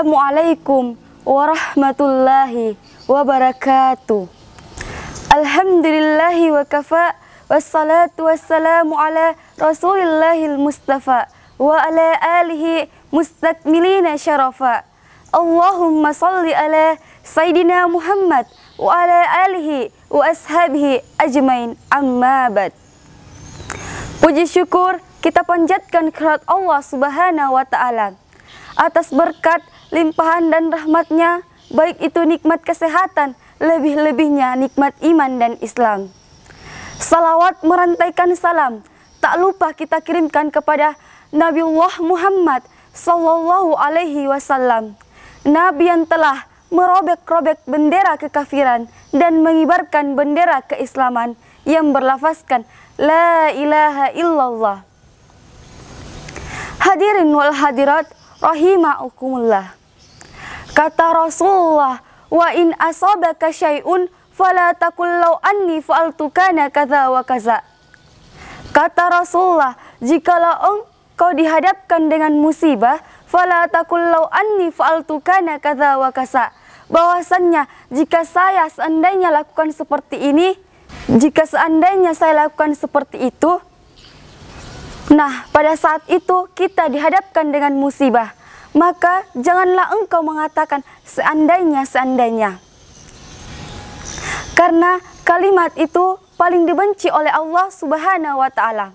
Assalamualaikum warahmatullahi wabarakatuh. Alhamdulillahi wa kafa, wassalatu wassalamu ala rasulillahil mustafa wa ala alihi mustakmilina syarafa. Allahumma salli ala Sayyidina Muhammad wa ala alihi wa ashabihi ajmain, amma ba'd. Puji syukur kita panjatkan kehadirat Allah Subhanahu wa ta'ala atas berkat, limpahan dan rahmatnya, baik itu nikmat kesehatan, lebih-lebihnya nikmat iman dan Islam. Salawat merantaikan salam tak lupa kita kirimkan kepada Nabiullah Muhammad sallallahu alaihi wasallam, Nabi yang telah merobek-robek bendera kekafiran dan mengibarkan bendera keislaman yang berlafazkan la ilaha illallah. Hadirin wal hadirat rahimakumullah. Kata Rasulullah, wa in asabaka syai'un fala taqul law anni fa'altu kana kadza wa kaza. Kata Rasulullah, jikalau engkau dihadapkan dengan musibah, fala taqul law anni fa'altu kana kadza wa kaza. Bahwasannya jika saya seandainya lakukan seperti ini, jika seandainya saya lakukan seperti itu, nah, pada saat itu kita dihadapkan dengan musibah, maka janganlah engkau mengatakan seandainya. Karena kalimat itu paling dibenci oleh Allah Subhanahu wa ta'ala.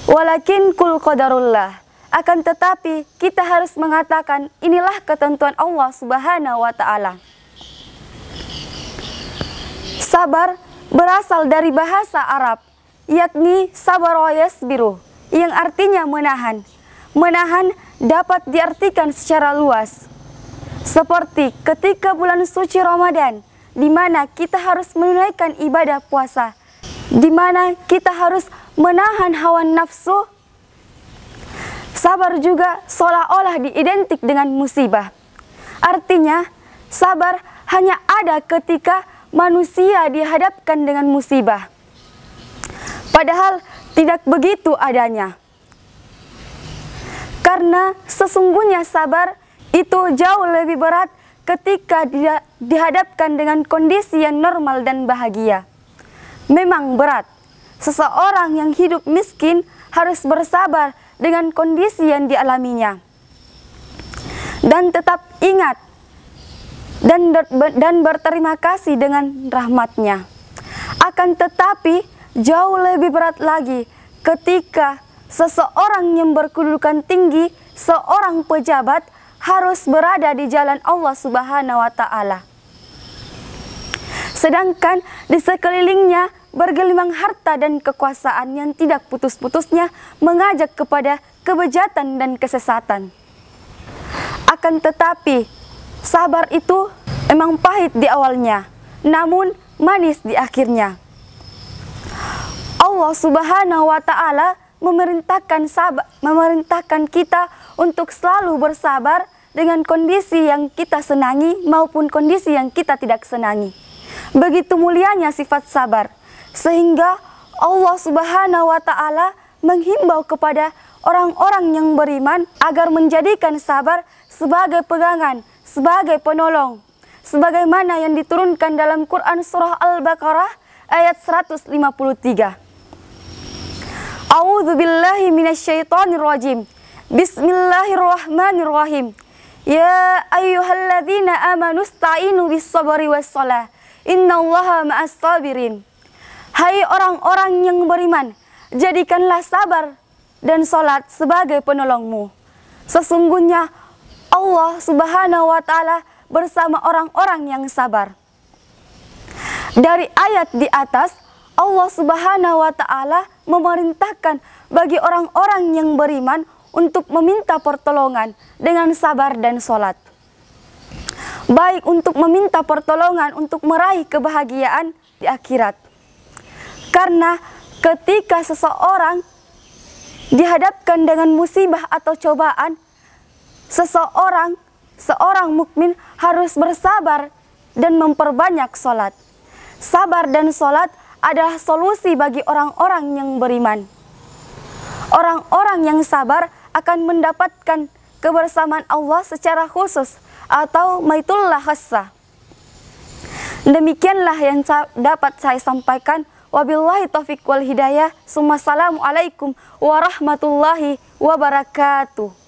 Walakin kul qadarullah. Akan tetapi kita harus mengatakan inilah ketentuan Allah Subhanahu wa ta'ala. Sabar berasal dari bahasa Arab, yakni sabar wa yasbiru, yang artinya menahan. Menahan dapat diartikan secara luas, seperti ketika bulan suci Ramadan, di mana kita harus menunaikan ibadah puasa, di mana kita harus menahan hawa nafsu. Sabar juga seolah-olah diidentik dengan musibah. Artinya, sabar hanya ada ketika manusia dihadapkan dengan musibah. Padahal tidak begitu adanya. Karena sesungguhnya sabar itu jauh lebih berat ketika dia dihadapkan dengan kondisi yang normal dan bahagia. Memang berat. Seseorang yang hidup miskin harus bersabar dengan kondisi yang dialaminya. Dan tetap ingat dan berterima kasih dengan rahmatnya. Akan tetapi jauh lebih berat lagi ketika seseorang yang berkedudukan tinggi, seorang pejabat, harus berada di jalan Allah Subhanahu wa ta'ala. Sedangkan di sekelilingnya bergelimang harta dan kekuasaan yang tidak putus-putusnya mengajak kepada kebejatan dan kesesatan. Akan tetapi sabar itu memang pahit di awalnya, namun manis di akhirnya. Allah Subhanahu wa ta'ala memerintahkan kita untuk selalu bersabar dengan kondisi yang kita senangi maupun kondisi yang kita tidak senangi. Begitu mulianya sifat sabar, sehingga Allah Subhanahu wa ta'ala menghimbau kepada orang-orang yang beriman agar menjadikan sabar sebagai pegangan, sebagai penolong, sebagaimana yang diturunkan dalam Quran surah Al-Baqarah ayat 153. A'udzu billahi minasyaitonir rajim. Bismillahirrahmanirrahim. Ya ayyuhalladzina amanu ista'inu bis-sabri was-shalah. Innallaha ma'as sabirin. Hai orang-orang yang beriman, jadikanlah sabar dan salat sebagai penolongmu. Sesungguhnya Allah Subhanahu wa ta'ala bersama orang-orang yang sabar. Dari ayat di atas, Allah Subhanahu wa ta'ala memerintahkan bagi orang-orang yang beriman untuk meminta pertolongan dengan sabar dan salat. Baik untuk meminta pertolongan untuk meraih kebahagiaan di akhirat. Karena ketika seseorang dihadapkan dengan musibah atau cobaan, seorang mukmin harus bersabar dan memperbanyak salat. Sabar dan salat adalah solusi bagi orang-orang yang beriman. Orang-orang yang sabar akan mendapatkan kebersamaan Allah secara khusus atau maitullah khassa. Demikianlah yang dapat saya sampaikan. Wabillahi taufiq wal hidayah. Assalamualaikum warahmatullahi wabarakatuh.